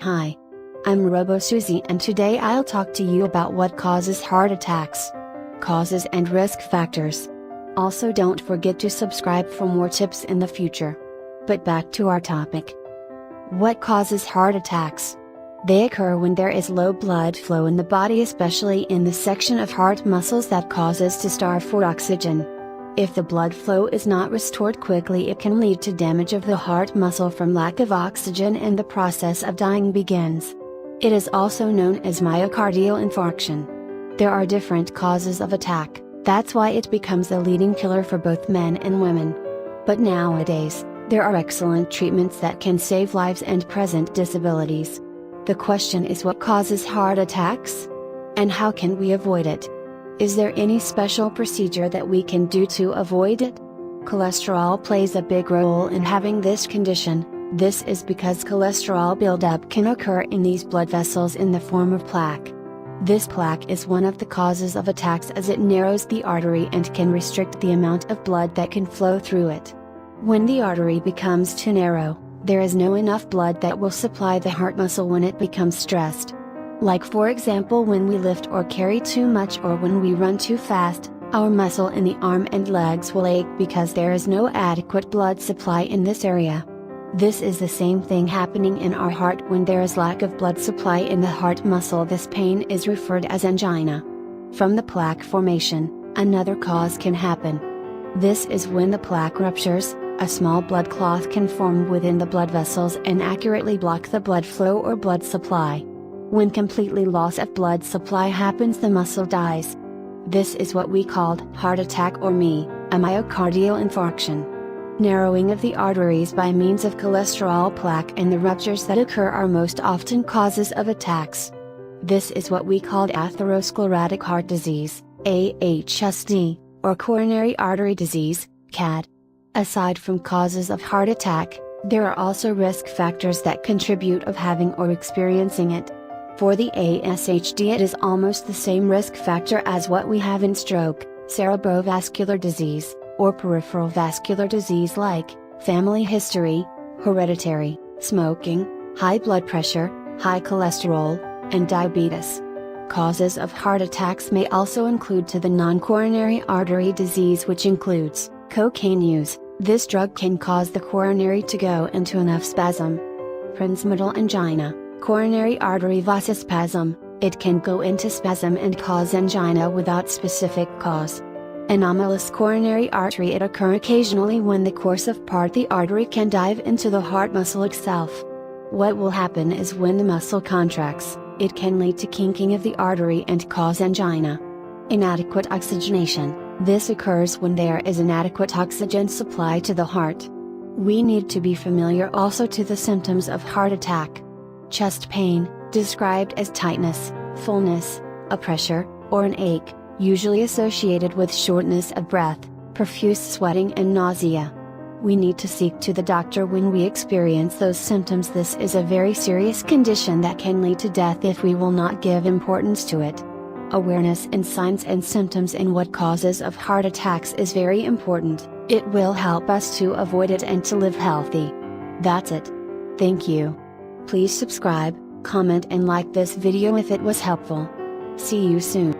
Hi. I'm robo-Suzie and today I'll talk to you about what causes heart attacks. Causes and risk factors. Also don't forget to subscribe for more tips in the future. But back to our topic. What causes heart attacks? They occur when there is low blood flow in the body, especially in the section of heart muscles that causes to starve for oxygen. If the blood flow is not restored quickly, it can lead to damage of the heart muscle from lack of oxygen and the process of dying begins. It is also known as myocardial infarction. There are different causes of attack, that's why it becomes the leading killer for both men and women. But nowadays, there are excellent treatments that can save lives and prevent disabilities. The question is, what causes heart attacks? And how can we avoid it? Is there any special procedure that we can do to avoid it? Cholesterol plays a big role in having this condition. This is because cholesterol buildup can occur in these blood vessels in the form of plaque. This plaque is one of the causes of attacks as it narrows the artery and can restrict the amount of blood that can flow through it. When the artery becomes too narrow, there is no enough blood that will supply the heart muscle when it becomes stressed. Like for example, when we lift or carry too much or when we run too fast, our muscle in the arm and legs will ache because there is no adequate blood supply in this area. This is the same thing happening in our heart when there is lack of blood supply in the heart muscle. This pain is referred as angina. From the plaque formation, another cause can happen. This is when the plaque ruptures, a small blood clot can form within the blood vessels and accurately block the blood flow or blood supply. When completely loss of blood supply happens, the muscle dies. This is what we called heart attack or a myocardial infarction. Narrowing of the arteries by means of cholesterol plaque and the ruptures that occur are most often causes of attacks. This is what we called atherosclerotic heart disease, AHSD, or coronary artery disease, CAD. Aside from causes of heart attack, there are also risk factors that contribute of having or experiencing it. For the ASHD, it is almost the same risk factor as what we have in stroke, cerebrovascular disease, or peripheral vascular disease like family history, hereditary, smoking, high blood pressure, high cholesterol, and diabetes. Causes of heart attacks may also include to the non-coronary artery disease, which includes cocaine use. This drug can cause the coronary to go into enough spasm. Transmittal angina, coronary artery vasospasm, it can go into spasm and cause angina without specific cause. Anomalous coronary artery, it occur occasionally when the course of part the artery can dive into the heart muscle itself. What will happen is when the muscle contracts, it can lead to kinking of the artery and cause angina. Inadequate oxygenation, this occurs when there is inadequate oxygen supply to the heart. We need to be familiar also to the symptoms of heart attack. Chest pain, described as tightness, fullness, a pressure, or an ache, usually associated with shortness of breath, profuse sweating and nausea. We need to seek to the doctor when we experience those symptoms. This is a very serious condition that can lead to death if we will not give importance to it. Awareness in signs and symptoms and what causes of heart attacks is very important. It will help us to avoid it and to live healthy. That's it. Thank you. Please subscribe, comment and like this video if it was helpful. See you soon.